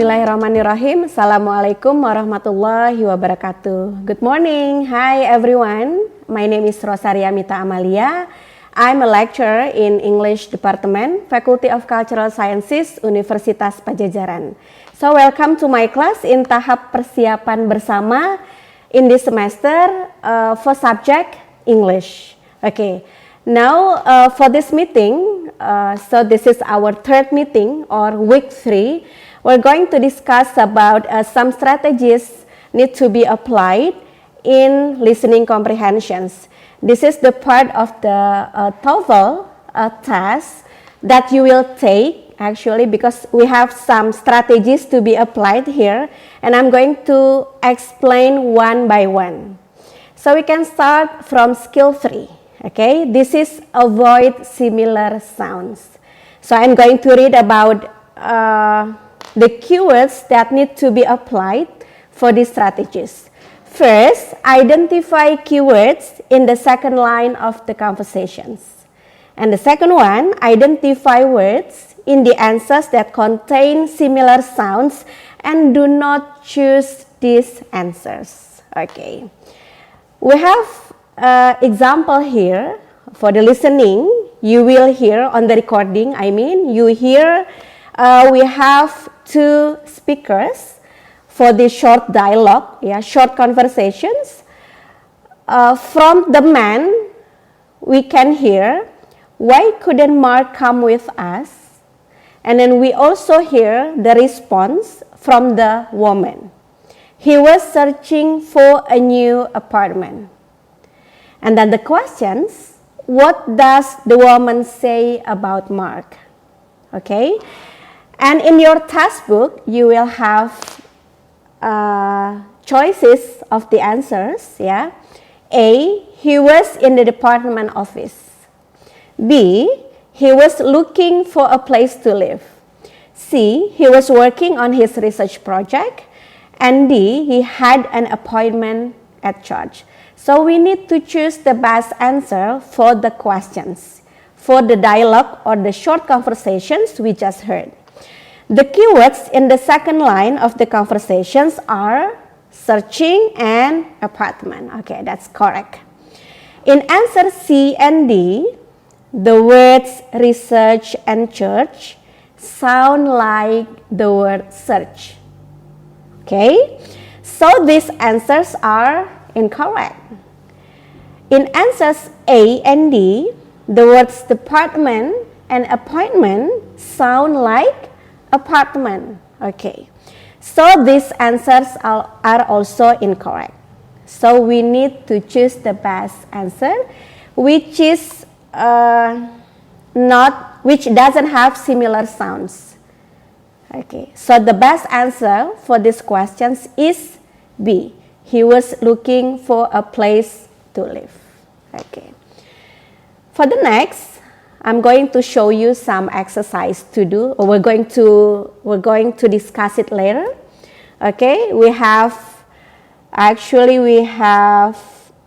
Bismillahirrahmanirrahim. Assalamualaikum warahmatullahi wabarakatuh. Good morning. Hi everyone. My name is Rosaria Mita Amalia. I'm a lecturer in English Department, Faculty of Cultural Sciences, Universitas Padjadjaran. So welcome to my class in tahap persiapan bersama in this semester for subject English. Okay. Now for this meeting, so this is our third meeting or week 3. We're going to discuss about some strategies need to be applied in listening comprehensions. This is the part of the TOEFL test that you will take actually because we have some strategies to be applied here, and I'm going to explain one by one. So we can start from skill 3. Okay, this is avoid similar sounds. So I'm going to read about the keywords that need to be applied for these strategies. First, identify keywords in the second line of the conversations. And the second one, identify words in the answers that contain similar sounds and do not choose these answers. Okay. We have example here for the listening. You will hear on the recording, you hear we have two speakers for the short dialogue, short conversations. From the man, we can hear, why couldn't Mark come with us? And then we also hear the response from the woman. He was searching for a new apartment. And then the questions, what does the woman say about Mark? Okay. And in your textbook, you will have choices of the answers. A, he was in the department office. B, he was looking for a place to live. C, he was working on his research project. And D, he had an appointment at church. So we need to choose the best answer for the questions, for the dialogue or the short conversations we just heard. The keywords in the second line of the conversations are searching and apartment. Okay, that's correct. In answer C and D, the words research and church sound like the word search. Okay, so these answers are incorrect. In answers A and D, the words department and appointment sound like apartment. Okay, so these answers are also incorrect. So we need to choose the best answer, which is which doesn't have similar sounds. Okay, so the best answer for these questions is B. He was looking for a place to live. Okay. For the next, I'm going to show you some exercise to do. Or we're going to discuss it later. Okay, we have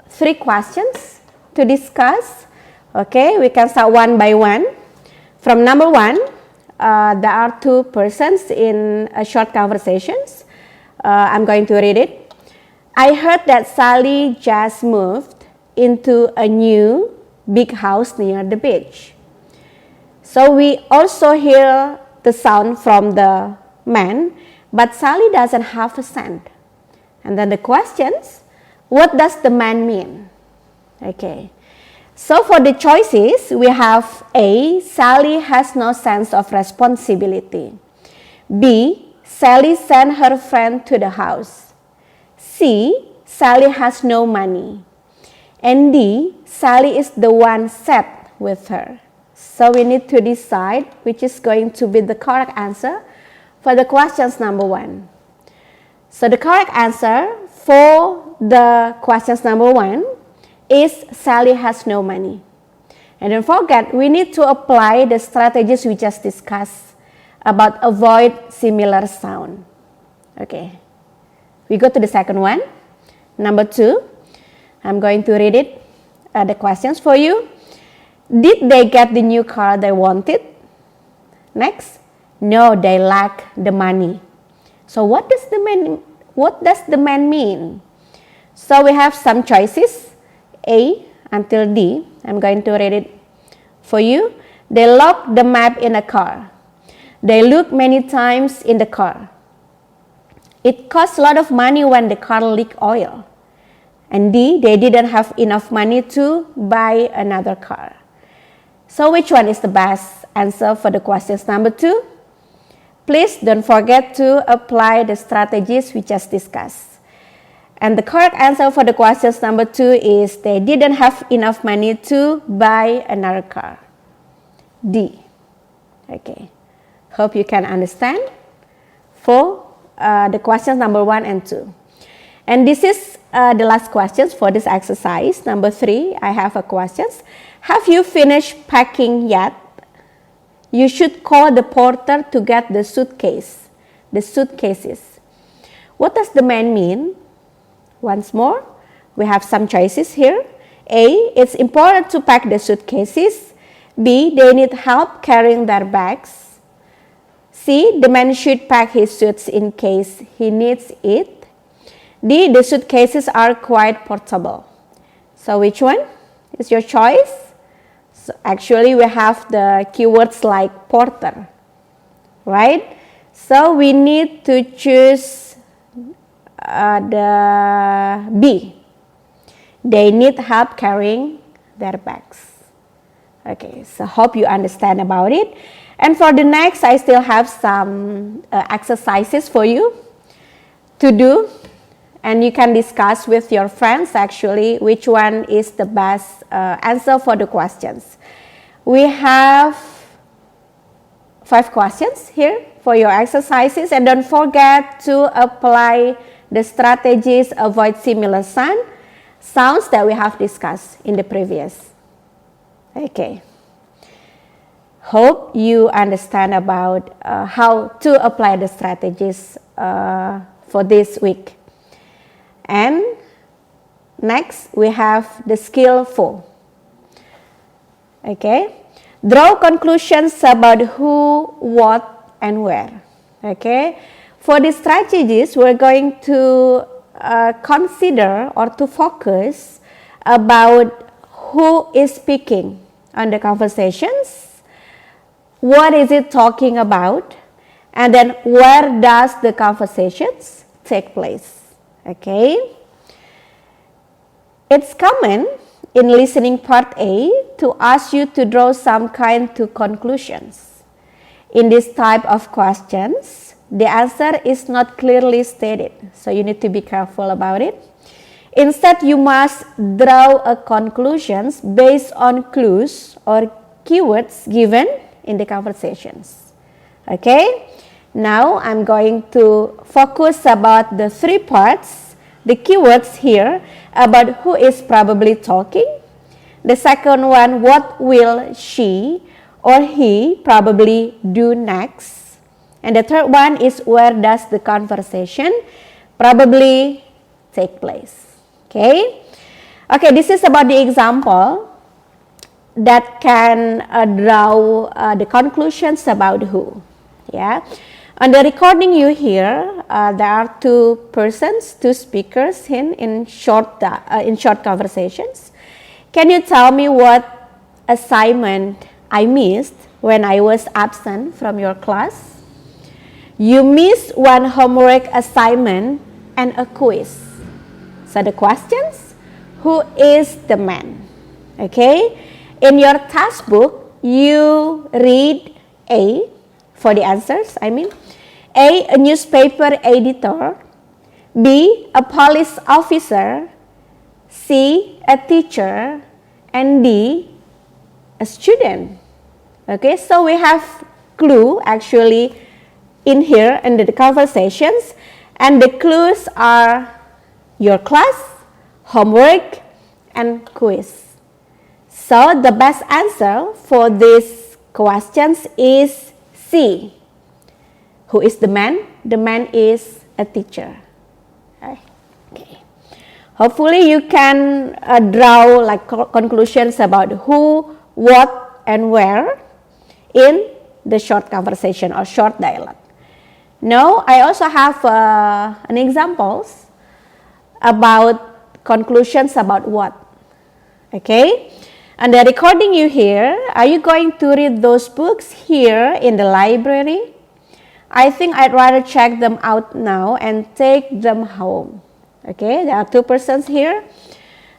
3 questions to discuss. Okay, we can start one by one. From number 1, there are 2 persons in a short conversations. I'm going to read it. I heard that Sally just moved into a new big house near the beach. So we also hear the sound from the man, but Sally doesn't have a cent. And then the questions, what does the man mean? Okay. So for the choices, we have A, Sally has no sense of responsibility. B, Sally sent her friend to the house. C, Sally has no money. And D, Sally is the one sad with her. So we need to decide which is going to be the correct answer for the questions number 1. So the correct answer for the questions number 1 is Sally has no money. And don't forget, we need to apply the strategies we just discussed about avoid similar sound. Okay. We go to the second one. Number 2, I'm going to read it, the questions for you. Did they get the new car they wanted? Next, no, they lack the money. So what does the man mean? So we have some choices, A until D. I'm going to read it for you. They locked the map in a car. They looked many times in the car. It cost a lot of money when the car leaked oil. And D, they didn't have enough money to buy another car. So which one is the best answer for the questions number 2? Please don't forget to apply the strategies we just discussed. And the correct answer for the questions number 2 is they didn't have enough money to buy another car. D. Okay. Hope you can understand for the questions number 1 and 2. And this is the last questions for this exercise. Number 3, I have a questions. Have you finished packing yet? You should call the porter to get the suitcases. What does the man mean? Once more, we have some choices here. A, it's important to pack the suitcases. B, they need help carrying their bags. C, the man should pack his suits in case he needs it. D, the suitcases are quite portable. So which one is your choice? So actually, we have the keywords like porter, right? So we need to choose the B. They need help carrying their bags. Okay, so hope you understand about it. And for the next, I still have some exercises for you to do. And you can discuss with your friends actually which one is the best answer for the questions. We have 5 questions here for your exercises. And don't forget to apply the strategies, avoid similar sounds that we have discussed in the previous. Okay. Hope you understand about how to apply the strategies for this week. And next, we have the skill 4. Okay. Draw conclusions about who, what, and where. Okay. For the strategies, we're going to consider or to focus about who is speaking on the conversations, what is it talking about, and then where does the conversations take place. Okay, it's common in listening part A to ask you to draw some kind of conclusions. In this type of questions, the answer is not clearly stated, so you need to be careful about it. Instead, you must draw a conclusions based on clues or keywords given in the conversations. Okay. Now, I'm going to focus about the 3 parts, the keywords here, about who is probably talking. The second one, what will she or he probably do next. And the third one is where does the conversation probably take place. Okay. Okay, this is about the example that can draw the conclusions about who. Yeah. On the recording you hear, there are 2 persons, 2 speakers in short conversations. Can you tell me what assignment I missed when I was absent from your class? You missed one homework assignment and a quiz. So the questions, who is the man? Okay, in your task book, you read A for the answers, A newspaper editor, B, a police officer, C, a teacher, and D, a student. Okay, so we have clue actually in here in the conversations, and the clues are your class, homework, and quiz. So the best answer for these questions is C. Who is the man? The man is a teacher. Okay. Hopefully you can draw like conclusions about who, what, and where in the short conversation or short dialogue. Now, I also have an examples about conclusions about what. Okay, and the recording you hear, are you going to read those books here in the library? I think I'd rather check them out now and take them home. Okay, there are two persons here.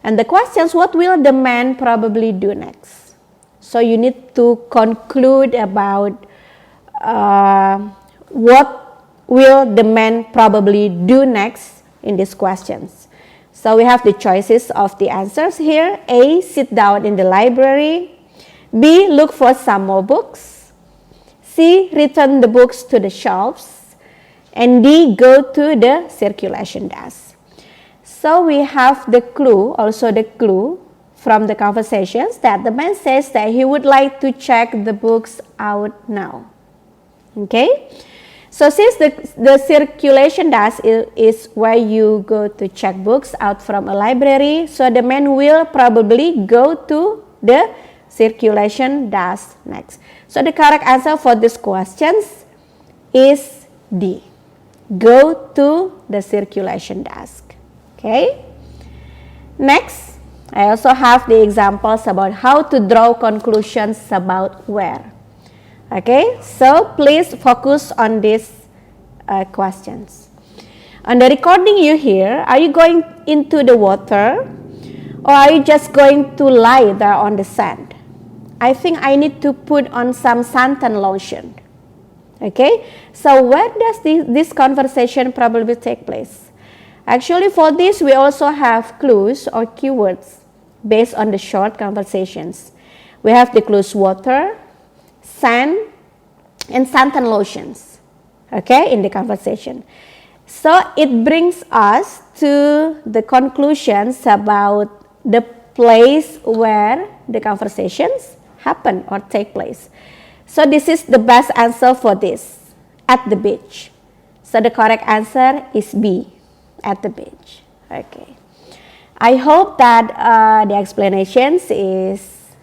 And the questions, what will the man probably do next? So you need to conclude about what will the man probably do next in these questions. So we have the choices of the answers here. A, sit down in the library. B, look for some more books. C, return the books to the shelves. And D, go to the circulation desk. So we have the clue, also the clue from the conversations, that the man says that he would like to check the books out now. Okay, so since the circulation desk is where you go to check books out from a library, so the man will probably go to the circulation desk next. So the correct answer for these questions is D. Go to the circulation desk. Okay. Next, I also have the examples about how to draw conclusions about where. Okay, so please focus on these questions. On the recording you hear, are you going into the water or are you just going to lie there on the sand? I think I need to put on some suntan lotion. Okay, so where does this conversation probably take place? Actually, for this, we also have clues or keywords based on the short conversations. We have the clues water, sand, and suntan lotions, okay, in the conversation. So it brings us to the conclusions about the place where the conversations happen or take place. So this is the best answer for this, at the beach. So the correct answer is B, at the beach. Okay. I hope that the explanations is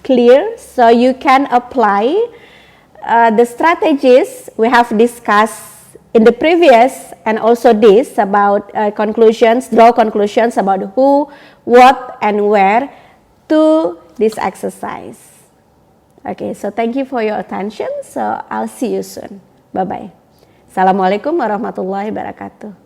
clear, so you can apply the strategies we have discussed in the previous and also this about conclusions, draw conclusions about who, what, and where to this exercise. Okay, so thank you for your attention. So I'll see you soon. Bye-bye. Assalamualaikum warahmatullahi wabarakatuh.